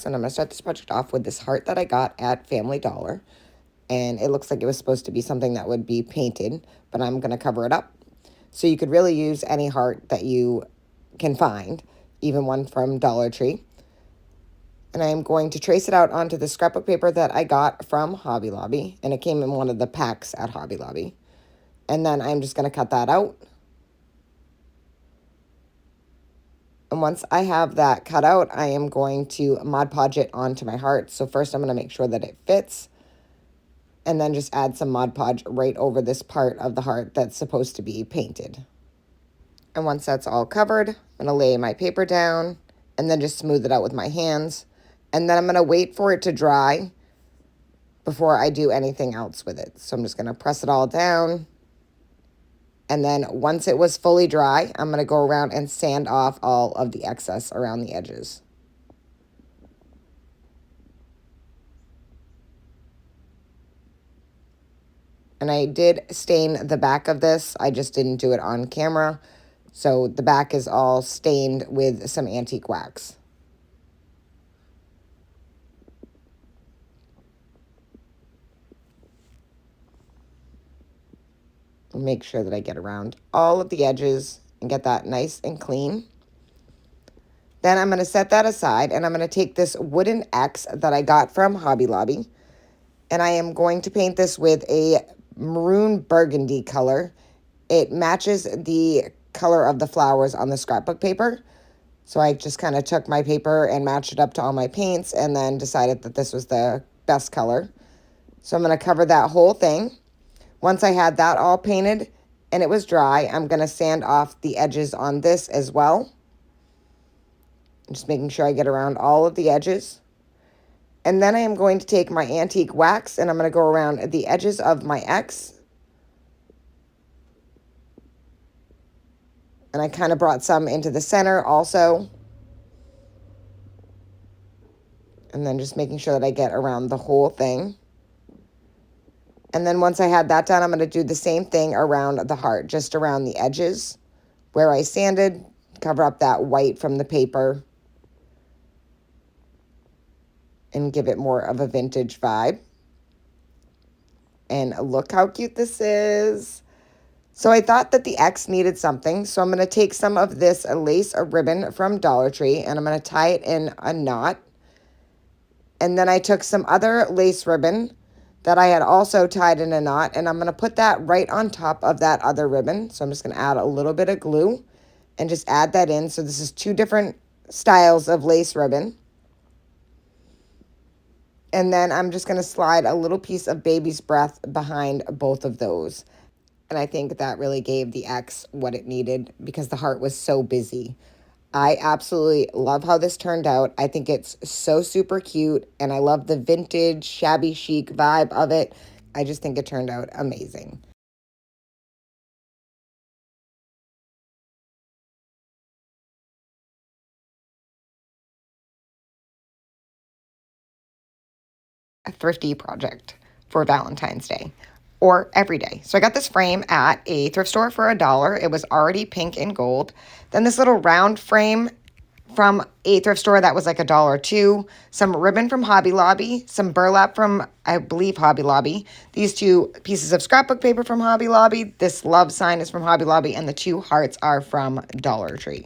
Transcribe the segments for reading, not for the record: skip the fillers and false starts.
And I'm going to start this project off with this heart that I got at Family Dollar. And it looks like it was supposed to be something that would be painted, but I'm going to cover it up. So you could really use any heart that you can find, even one from Dollar Tree. And I am going to trace it out onto the scrapbook paper that I got from Hobby Lobby. And it came in one of the packs at Hobby Lobby. And then I'm just going to cut that out. And once I have that cut out, I am going to Mod Podge it onto my heart. So first I'm going to make sure that it fits. And then just add some Mod Podge right over this part of the heart that's supposed to be painted. And once that's all covered, I'm going to lay my paper down and then just smooth it out with my hands. And then I'm going to wait for it to dry before I do anything else with it. So I'm just going to press it all down. And then once it was fully dry, I'm going to go around and sand off all of the excess around the edges. And I did stain the back of this. I just didn't do it on camera. So the back is all stained with some antique wax. Make sure that I get around all of the edges and get that nice and clean. Then I'm going to set that aside and I'm going to take this wooden X that I got from Hobby Lobby. And I am going to paint this with a maroon burgundy color. It matches the color of the flowers on the scrapbook paper. So I just kind of took my paper and matched it up to all my paints and then decided that this was the best color. So I'm going to cover that whole thing. Once I had that all painted and it was dry, I'm going to sand off the edges on this as well. Just making sure I get around all of the edges. And then I am going to take my antique wax and I'm going to go around the edges of my X. And I kind of brought some into the center also. And then just making sure that I get around the whole thing. And then once I had that done, I'm going to do the same thing around the heart, just around the edges where I sanded, cover up that white from the paper and give it more of a vintage vibe. And look how cute this is. So I thought that the X needed something, so I'm going to take some of this lace ribbon from Dollar Tree and I'm going to tie it in a knot. And then I took some other lace ribbon that I had also tied in a knot, and I'm going to put that right on top of that other ribbon. So I'm just going to add a little bit of glue and just add that in. So this is two different styles of lace ribbon. And then I'm just going to slide a little piece of baby's breath behind both of those. And I think that really gave the X what it needed because the heart was so busy. I absolutely love how this turned out. I think it's so super cute, and I love the vintage, shabby chic vibe of it. I just think it turned out amazing. A thrifty project for Valentine's Day or every day. So I got this frame at a thrift store for $1. It was already pink and gold. Then this little round frame from a thrift store that was like $1 too. Some ribbon from Hobby Lobby, some burlap from, I believe, Hobby Lobby. These two pieces of scrapbook paper from Hobby Lobby. This love sign is from Hobby Lobby, and the two hearts are from Dollar Tree.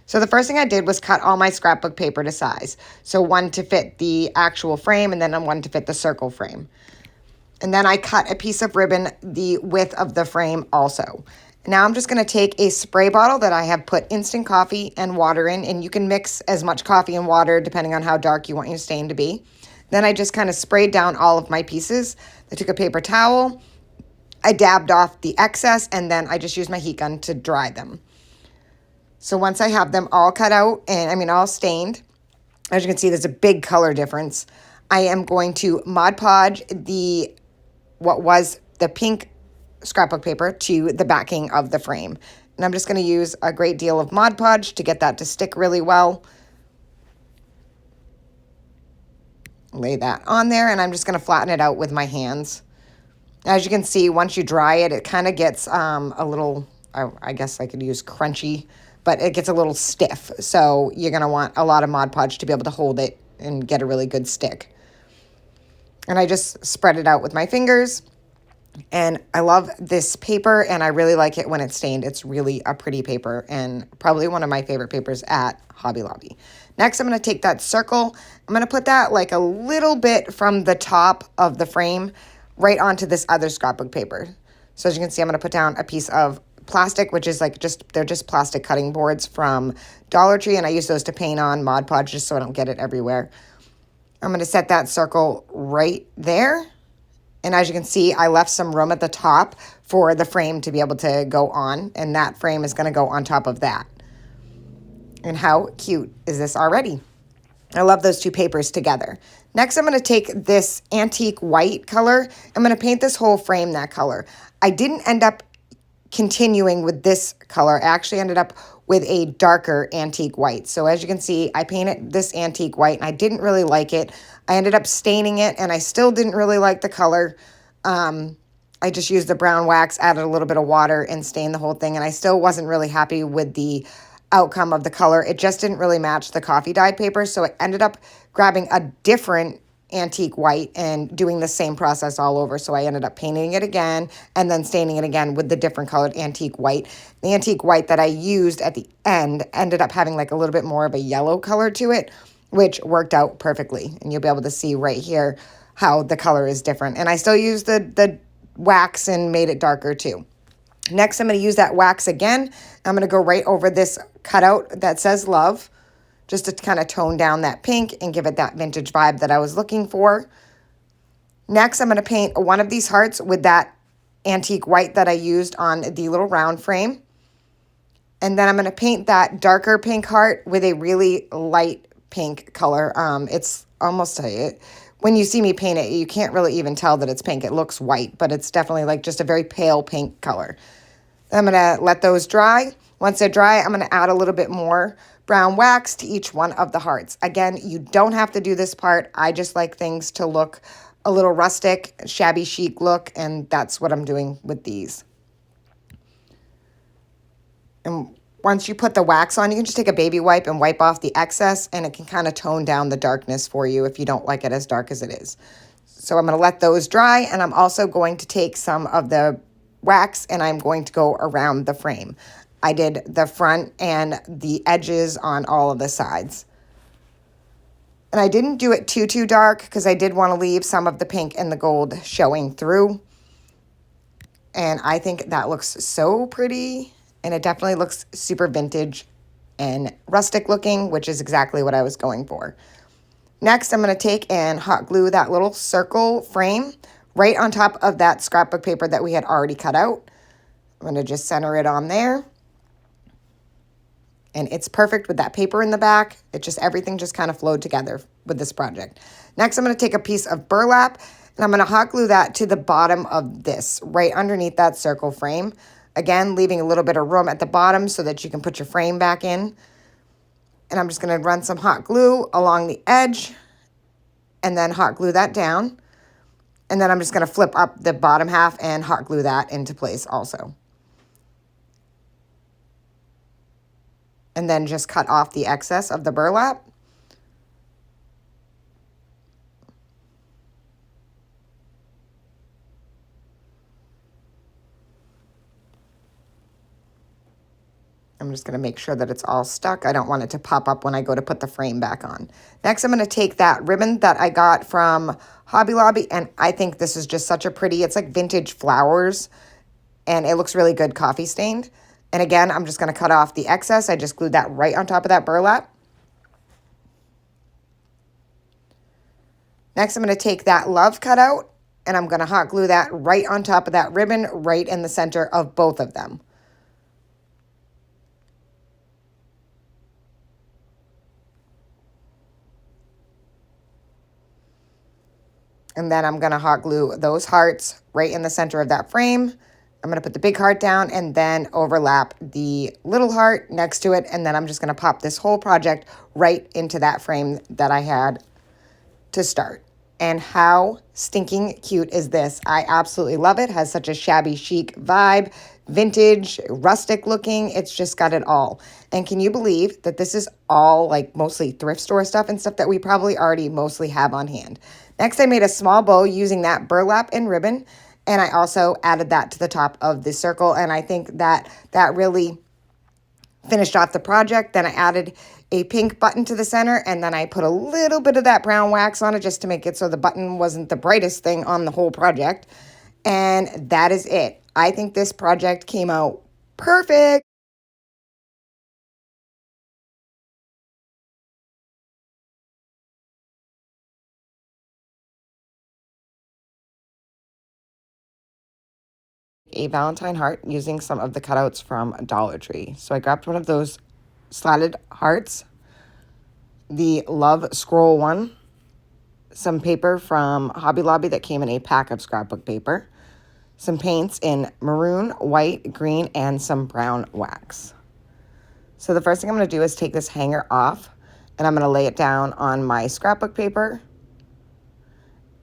So the first thing I did was cut all my scrapbook paper to size. So one to fit the actual frame and then one to fit the circle frame. And then I cut a piece of ribbon the width of the frame also. Now I'm just going to take a spray bottle that I have put instant coffee and water in, and you can mix as much coffee and water depending on how dark you want your stain to be. Then I just kind of sprayed down all of my pieces. I took a paper towel, I dabbed off the excess, and then I just used my heat gun to dry them. So once I have them all cut out, and all stained, as you can see, there's a big color difference. I am going to Mod Podge what was the pink scrapbook paper to the backing of the frame. And I'm just going to use a great deal of Mod Podge to get that to stick really well. Lay that on there, and I'm just going to flatten it out with my hands. As you can see, once you dry it, it kind of gets a little, I guess I could use crunchy, but it gets a little stiff. So you're going to want a lot of Mod Podge to be able to hold it and get a really good stick. And I just spread it out with my fingers. And I love this paper, and I really like it when it's stained. It's really a pretty paper and probably one of my favorite papers at Hobby Lobby. Next, I'm going to take that circle. I'm going to put that like a little bit from the top of the frame right onto this other scrapbook paper. So as you can see, I'm going to put down a piece of plastic, which is like they're just plastic cutting boards from Dollar Tree, and I use those to paint on Mod Podge just so I don't get it everywhere. I'm going to set that circle right there. And as you can see, I left some room at the top for the frame to be able to go on, and that frame is going to go on top of that. And how cute is this already? I love those two papers together. Next, I'm going to take this antique white color. I'm going to paint this whole frame that color. I didn't end up continuing with this color. I actually ended up with a darker antique white. So as you can see, I painted this antique white and I didn't really like it. I ended up staining it and I still didn't really like the color. I just used the brown wax, added a little bit of water and stained the whole thing. And I still wasn't really happy with the outcome of the color. It just didn't really match the coffee dyed paper. So I ended up grabbing a different antique white and doing the same process all over. So I ended up painting it again and then staining it again with the different colored antique white. The antique white that I used at the end ended up having like a little bit more of a yellow color to it, which worked out perfectly. And you'll be able to see right here how the color is different. And I still used the wax and made it darker too. Next, I'm going to use that wax again. I'm going to go right over this cutout that says love, just to kind of tone down that pink and give it that vintage vibe that I was looking for. Next, I'm going to paint one of these hearts with that antique white that I used on the little round frame. And then I'm going to paint that darker pink heart with a really light pink color. It's almost when you see me paint it, you can't really even tell that it's pink. It looks white, but it's definitely like just a very pale pink color. I'm going to let those dry. Once they're dry, I'm going to add a little bit more brown wax to each one of the hearts. Again, you don't have to do this part. I just like things to look a little rustic, shabby chic look, and that's what I'm doing with these. And once you put the wax on, you can just take a baby wipe and wipe off the excess, and it can kind of tone down the darkness for you if you don't like it as dark as it is. So I'm going to let those dry, and I'm also going to take some of the wax and I'm going to go around the frame. I did the front and the edges on all of the sides. And I didn't do it too dark because I did want to leave some of the pink and the gold showing through. And I think that looks so pretty, and it definitely looks super vintage and rustic looking, which is exactly what I was going for. Next, I'm going to take and hot glue that little circle frame right on top of that scrapbook paper that we had already cut out. I'm going to just center it on there. And it's perfect with that paper in the back. Everything just kind of flowed together with this project. Next, I'm going to take a piece of burlap and I'm going to hot glue that to the bottom of this, right underneath that circle frame. Again, leaving a little bit of room at the bottom so that you can put your frame back in. And I'm just going to run some hot glue along the edge and then hot glue that down. And then I'm just going to flip up the bottom half and hot glue that into place also. And then just cut off the excess of the burlap. I'm just going to make sure that it's all stuck. I don't want it to pop up when I go to put the frame back on. Next, I'm going to take that ribbon that I got from Hobby Lobby, and I think this is just such a pretty, it's like vintage flowers, and it looks really good coffee stained. And again, I'm just going to cut off the excess. I just glued that right on top of that burlap. Next, I'm going to take that love cutout, and I'm going to hot glue that right on top of that ribbon, right in the center of both of them. And then I'm going to hot glue those hearts right in the center of that frame. I'm going to put the big heart down and then overlap the little heart next to it. And then I'm just going to pop this whole project right into that frame that I had to start. And how stinking cute is this? I absolutely love it. Has such a shabby chic vibe, vintage, rustic looking. It's just got it all. And can you believe that this is all like mostly thrift store stuff and stuff that we probably already mostly have on hand? Next, I made a small bow using that burlap and ribbon. And I also added that to the top of the circle. And I think that that really finished off the project. Then I added a pink button to the center, and then I put a little bit of that brown wax on it just to make it so the button wasn't the brightest thing on the whole project. And that is it. I think this project came out perfect. A Valentine heart using some of the cutouts from Dollar Tree. So I grabbed one of those slatted hearts, the love scroll one, some paper from Hobby Lobby that came in a pack of scrapbook paper, some paints in maroon, white, green, and some brown wax. So the first thing I'm going to do is take this hanger off, and I'm going to lay it down on my scrapbook paper,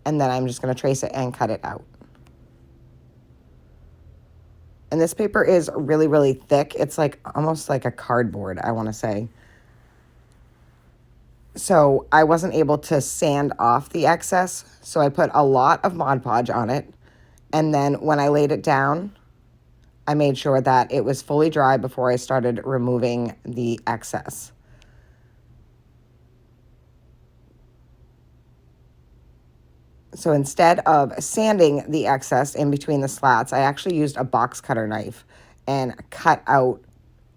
and then I'm just going to trace it and cut it out. And this paper is really, really thick. It's like almost like a cardboard, I want to say. So I wasn't able to sand off the excess, so I put a lot of Mod Podge on it. And then when I laid it down, I made sure that it was fully dry before I started removing the excess. So instead of sanding the excess in between the slats, I actually used a box cutter knife and cut out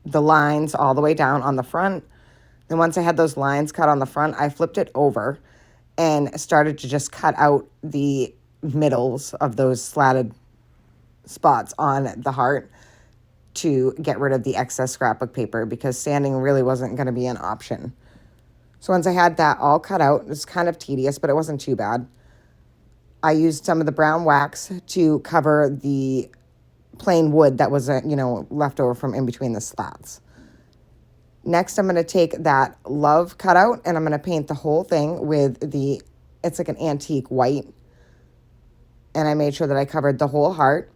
the lines all the way down on the front. Then once I had those lines cut on the front, I flipped it over and started to just cut out the middles of those slatted spots on the heart to get rid of the excess scrapbook paper because sanding really wasn't going to be an option. So once I had that all cut out, it was kind of tedious, but it wasn't too bad. I used some of the brown wax to cover the plain wood that was, left over from in between the slats. Next, I'm going to take that love cutout and I'm going to paint the whole thing with it's like an antique white. And I made sure that I covered the whole heart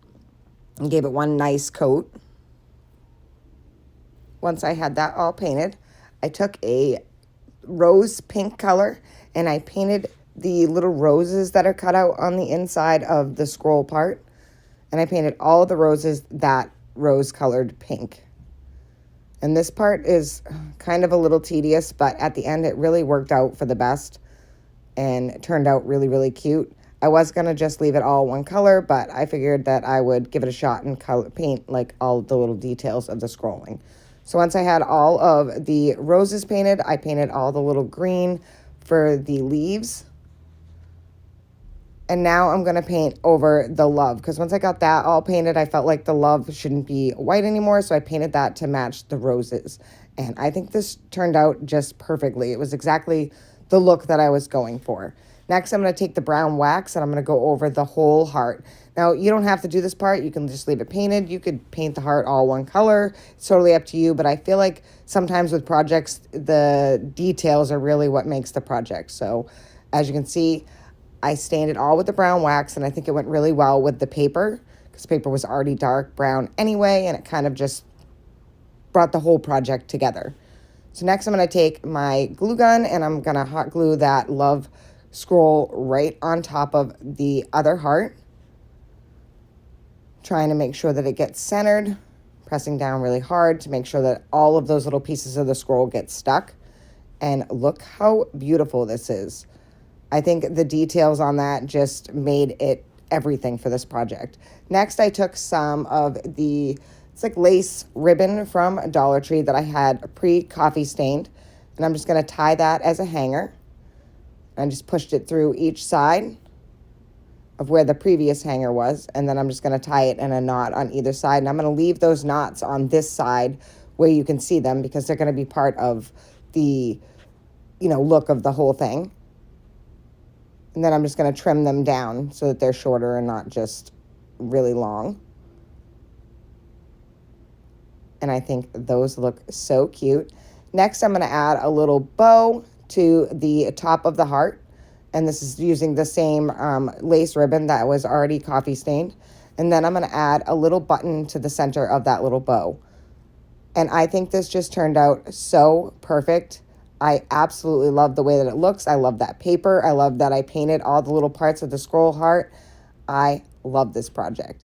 and gave it one nice coat. Once I had that all painted, I took a rose pink color and I painted the little roses that are cut out on the inside of the scroll part. And I painted all the roses that rose-colored pink. And this part is kind of a little tedious, but at the end it really worked out for the best and turned out really, really cute. I was going to just leave it all one color, but I figured that I would give it a shot and paint like all the little details of the scrolling. So once I had all of the roses painted, I painted all the little green for the leaves. And now I'm going to paint over the love because once I got that all painted, I felt like the love shouldn't be white anymore. So I painted that to match the roses. And I think this turned out just perfectly. It was exactly the look that I was going for. Next, I'm going to take the brown wax and I'm going to go over the whole heart. Now, you don't have to do this part. You can just leave it painted. You could paint the heart all one color. It's totally up to you. But I feel like sometimes with projects, the details are really what makes the project. So as you can see, I stained it all with the brown wax, and I think it went really well with the paper because paper was already dark brown anyway, and it kind of just brought the whole project together. So next I'm going to take my glue gun, and I'm going to hot glue that love scroll right on top of the other heart, trying to make sure that it gets centered, pressing down really hard to make sure that all of those little pieces of the scroll get stuck. And look how beautiful this is. I think the details on that just made it everything for this project. Next, I took some of it's like lace ribbon from Dollar Tree that I had pre-coffee stained, and I'm just going to tie that as a hanger. I just pushed it through each side of where the previous hanger was, and then I'm just going to tie it in a knot on either side, and I'm going to leave those knots on this side where you can see them because they're going to be part of the, look of the whole thing. And then I'm just going to trim them down so that they're shorter and not just really long. And I think those look so cute. Next, I'm going to add a little bow to the top of the heart. And this is using the same lace ribbon that was already coffee stained. And then I'm going to add a little button to the center of that little bow. And I think this just turned out so perfect. I absolutely love the way that it looks. I love that paper. I love that I painted all the little parts of the scroll heart. I love this project.